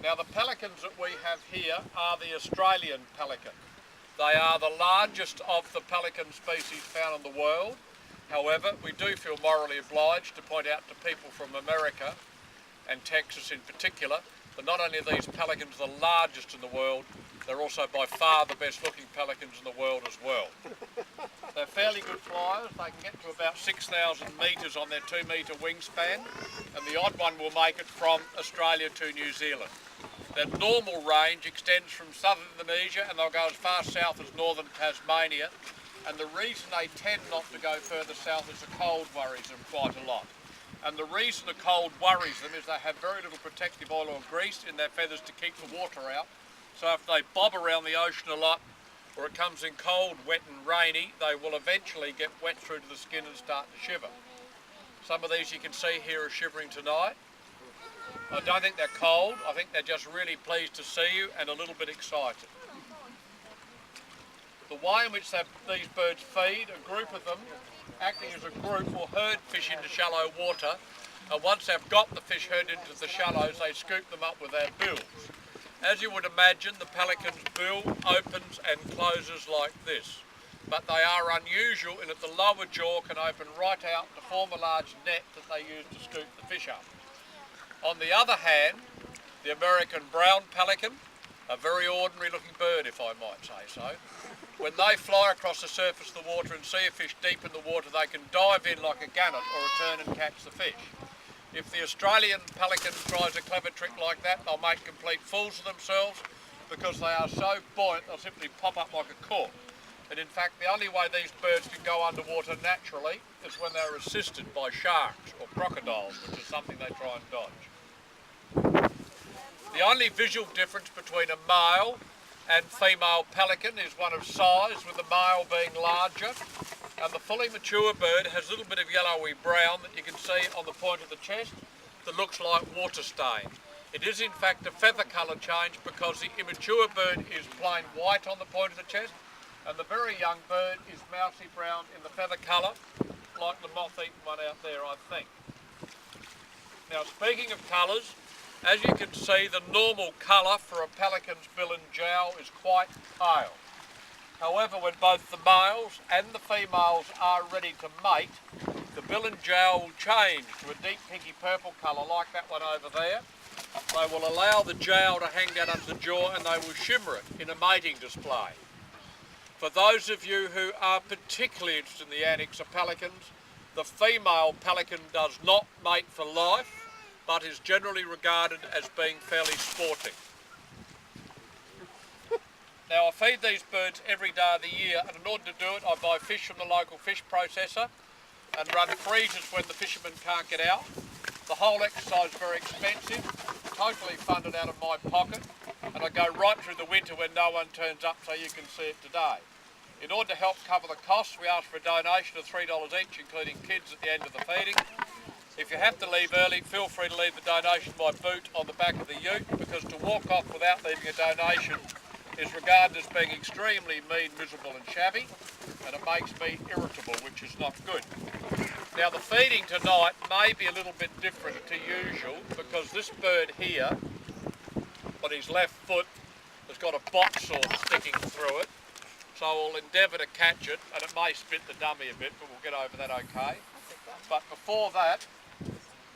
Now the pelicans that we have here are the Australian pelican. They are the largest of the pelican species found in the world. However, we do feel morally obliged to point out to people from America, and Texas in particular, that not only are these pelicans the largest in the world, they're also by far the best looking pelicans in the world as well. They're fairly good flyers. They can get to about 6,000 metres on their 2 metre wingspan, and the odd one will make it from Australia to New Zealand. Their normal range extends from southern Indonesia, and they'll go as far south as northern Tasmania, and the reason they tend not to go further south is the cold worries them quite a lot. And the reason the cold worries them is they have very little protective oil or grease in their feathers to keep the water out. So if they bob around the ocean a lot, or it comes in cold, wet and rainy, they will eventually get wet through to the skin and start to shiver. Some of these you can see here are shivering tonight. I don't think they're cold, I think they're just really pleased to see you and a little bit excited. The way in which these birds feed, a group of them, acting as a group, will herd fish into shallow water, and once they've got the fish herded into the shallows, they scoop them up with their bills. As you would imagine, the pelican's bill opens and closes like this, but they are unusual in that the lower jaw can open right out to form a large net that they use to scoop the fish up. On the other hand, the American brown pelican, a very ordinary looking bird if I might say so, when they fly across the surface of the water and see a fish deep in the water, they can dive in like a gannet or a tern and catch the fish. If the Australian pelican tries a clever trick like that, they'll make complete fools of themselves because they are so buoyant they'll simply pop up like a cork. And in fact, the only way these birds can go underwater naturally is when they're assisted by sharks or crocodiles, which is something they try and dodge. The only visual difference between a male and female pelican is one of size, with the male being larger, and the fully mature bird has a little bit of yellowy brown that you can see on the point of the chest that looks like water stain. It is in fact a feather colour change because the immature bird is plain white on the point of the chest, and the very young bird is mousy brown in the feather colour, like the moth-eaten one out there, I think. Now, speaking of colours, as you can see, the normal colour for a pelican's bill and jowl is quite pale. However, when both the males and the females are ready to mate, the bill and jowl will change to a deep pinky purple colour like that one over there. They will allow the jowl to hang down under the jaw and they will shimmer it in a mating display. For those of you who are particularly interested in the antics of pelicans, the female pelican does not mate for life, but is generally regarded as being fairly sporting. Now, I feed these birds every day of the year, and in order to do it, I buy fish from the local fish processor and run freezers when the fishermen can't get out. The whole exercise is very expensive, totally funded out of my pocket, and I go right through the winter when no one turns up so you can see it today. In order to help cover the costs, we ask for a donation of $3 each, including kids at the end of the feeding. If you have to leave early, feel free to leave the donation by boot on the back of the ute, because to walk off without leaving a donation is regarded as being extremely mean, miserable and shabby, and it makes me irritable, which is not good. Now, the feeding tonight may be a little bit different to usual, because this bird here, on his left foot, has got a box sword sticking through it, so I'll endeavour to catch it, and it may spit the dummy a bit, but we'll get over that okay. But before that,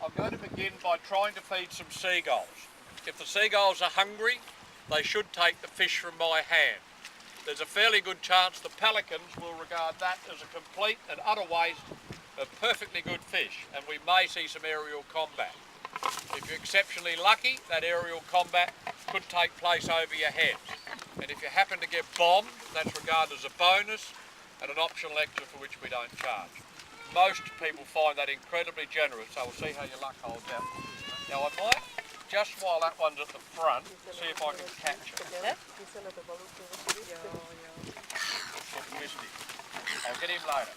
I'm going to begin by trying to feed some seagulls. If the seagulls are hungry, they should take the fish from my hand. There's a fairly good chance the pelicans will regard that as a complete and utter waste of perfectly good fish, and we may see some aerial combat. If you're exceptionally lucky, that aerial combat could take place over your heads. And if you happen to get bombed, that's regarded as a bonus and an optional extra for which we don't charge. Most people find that incredibly generous, so we'll see how your luck holds out. Now, I might, just while that one's at the front, see if I can catch it. I'll get him later.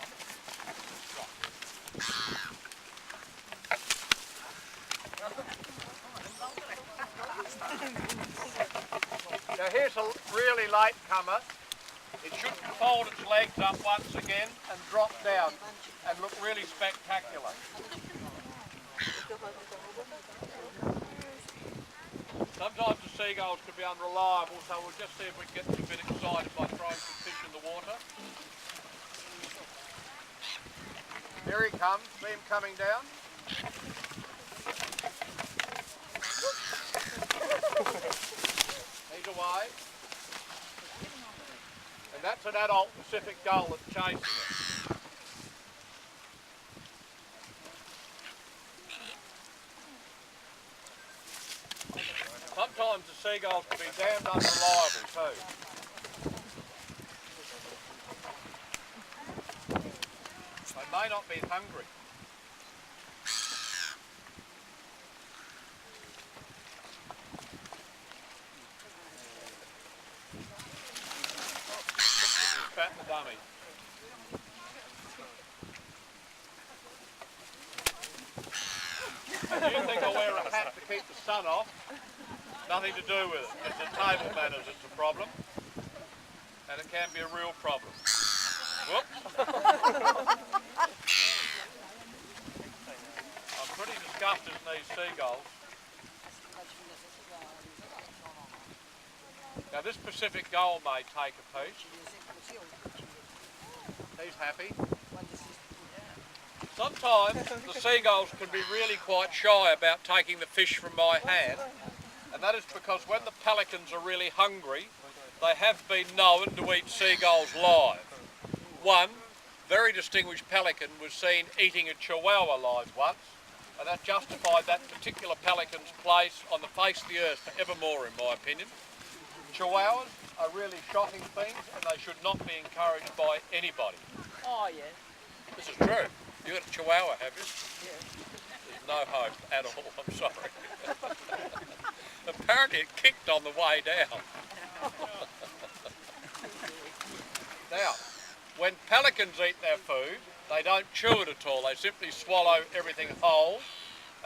Now here's a really late comer. It should fold its legs up once again and drop down and look really spectacular. Sometimes seagulls can be unreliable, so we'll just see if we can get them a bit excited by throwing some fish in the water. Here he comes, see him coming down? He's away. And that's an adult Pacific gull that's chasing it. Sometimes the seagulls can be damned unreliable too. They may not be hungry. Fat the dummy. And you think I wear a hat to keep the sun off? Nothing to do with it. It's the table manners that's a problem. And it can be a real problem. Whoops. I'm pretty disgusted in these seagulls. Now this Pacific gull may take a piece. He's happy. Sometimes the seagulls can be really quite shy about taking the fish from my hand, and that is because when the pelicans are really hungry, they have been known to eat seagulls live. One very distinguished pelican was seen eating a chihuahua live once, and that justified that particular pelican's place on the face of the earth forevermore, in my opinion. Chihuahuas are really shocking things, and they should not be encouraged by anybody. Oh, yeah. This is true. You got a chihuahua, have you? Yeah. There's no hope at all, I'm sorry. Apparently it kicked on the way down. Now, when pelicans eat their food, they don't chew it at all. They simply swallow everything whole,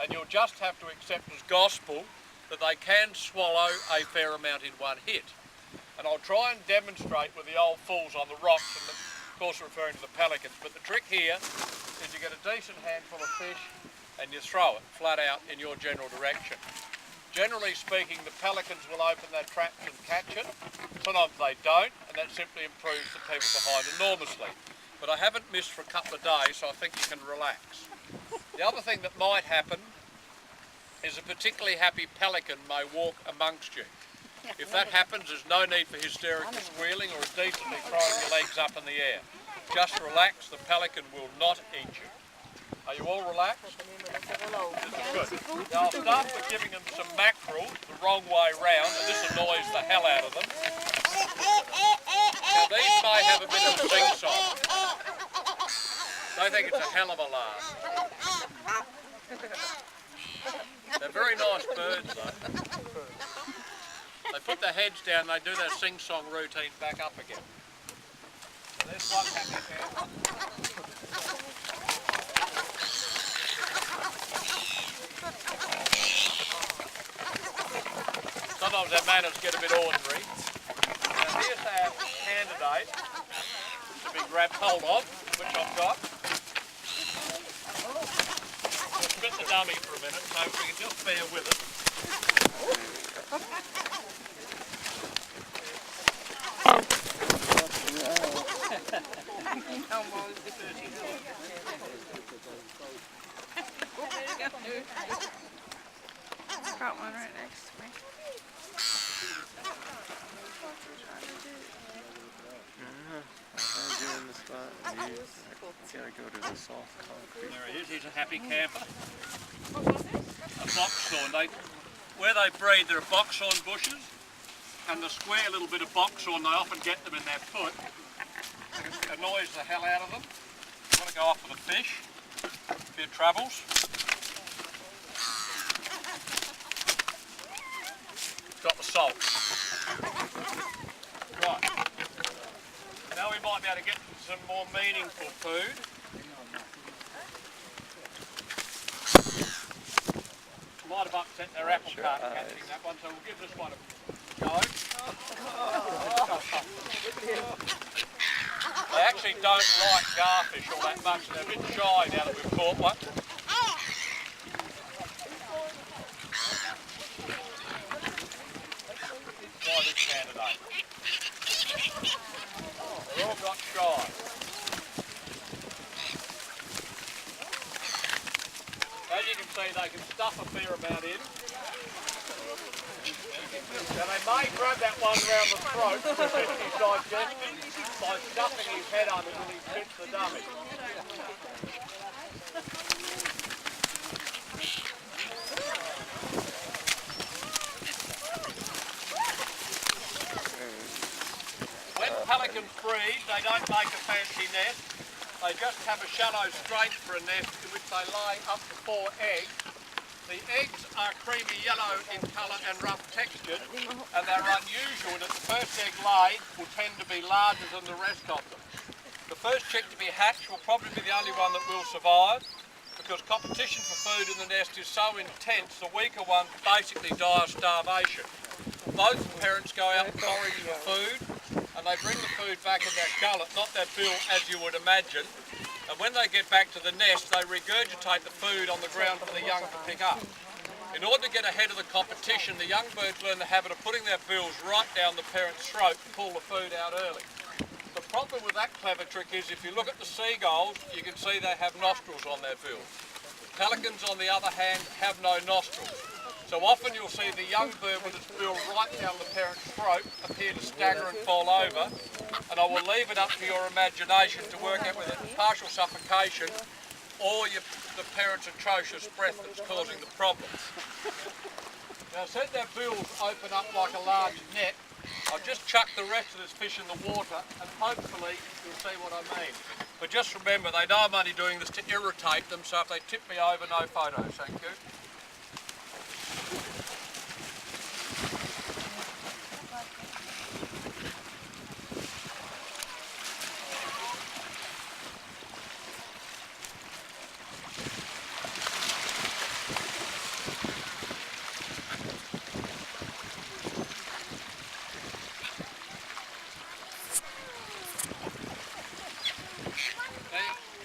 and you'll just have to accept as gospel that they can swallow a fair amount in one hit. And I'll try and demonstrate with the old fools on the rocks, and of course referring to the pelicans, but the trick here is you get a decent handful of fish and you throw it flat out in your general direction. Generally speaking, the pelicans will open their traps and catch it. Sometimes they don't, and that simply improves the people behind enormously. But I haven't missed for a couple of days, so I think you can relax. The other thing that might happen is a particularly happy pelican may walk amongst you. If that happens, there's no need for hysterical squealing or decently throwing your legs up in the air. Just relax, the pelican will not eat you. Are you all relaxed? This is good. Now I'll start with giving them some mackerel the wrong way round, and this annoys the hell out of them. Now these may have a bit of a sing-song. They think it's a hell of a laugh. They're very nice birds though. They put their heads down, they do their sing-song routine back up again. So there's one happy pair. Sometimes their manners get a bit ordinary. Now here's our candidate to be grabbed hold of, which I've got. We'll spit the dummy for a minute, so we can just bear with it. Got one right next to me. In the spot, you gotta go to the soft concrete. There he is, he's a happy camper. A boxthorn. Where they breed, there are boxthorn bushes, and the square little bit of boxthorn, they often get them in their foot. It annoys the hell out of them. You want to go off with a fish, a few troubles. Got the salt. Right. Now we might be able to get some more meaningful food. Might have upset their apple cart catching that one, so we'll give this one a go. They actually don't like garfish all that much, they're a bit shy now that we've caught one. can stuff a fair amount in. Now they may grab that one around the throat because he's digesting by stuffing his head under when he spits the dummy. When pelicans breed, they don't make a fancy nest. They just have a shallow strait for a nest in which they lay up to 4 eggs. The eggs are creamy yellow in colour and rough textured, and they're unusual in that the first egg laid will tend to be larger than the rest of them. The first chick to be hatched will probably be the only one that will survive, because competition for food in the nest is so intense, the weaker ones basically die of starvation. Both parents go out and forage for food, and they bring the food back in their gullet, not their bill as you would imagine. And when they get back to the nest, they regurgitate the food on the ground for the young to pick up. In order to get ahead of the competition, the young birds learn the habit of putting their bills right down the parent's throat to pull the food out early. The problem with that clever trick is if you look at the seagulls, you can see they have nostrils on their bills. Pelicans, on the other hand, have no nostrils. So often you'll see the young bird with its bill right down the parent's throat appear to stagger and fall over, and I will leave it up to your imagination to work out whether it's partial suffocation or the parent's atrocious breath that's causing the problem. Now, since their bills open up like a large net, I'll just chuck the rest of this fish in the water and hopefully you'll see what I mean. But just remember, they know I'm only doing this to irritate them, so if they tip me over, no photos, thank you.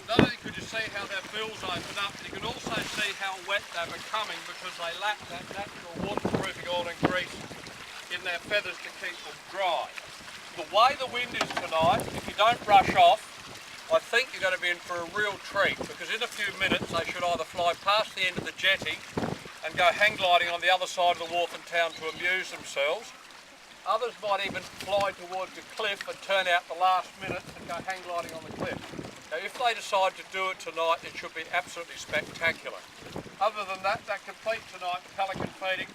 Not only could you see how their bills open up, you can also see how wet they're becoming because they lack that natural waterproofing oil and grease in their feathers to keep them dry. The way the wind is tonight, if you don't brush off, I think you're going to be in for a real treat because in a few minutes they should either fly past the end of the jetty and go hang gliding on the other side of the wharf in town to amuse themselves. Others might even fly towards the cliff and turn out the last minute and go hang gliding on the cliff. Now, if they decide to do it tonight, it should be absolutely spectacular. Other than that, that completes tonight the pelican feeding.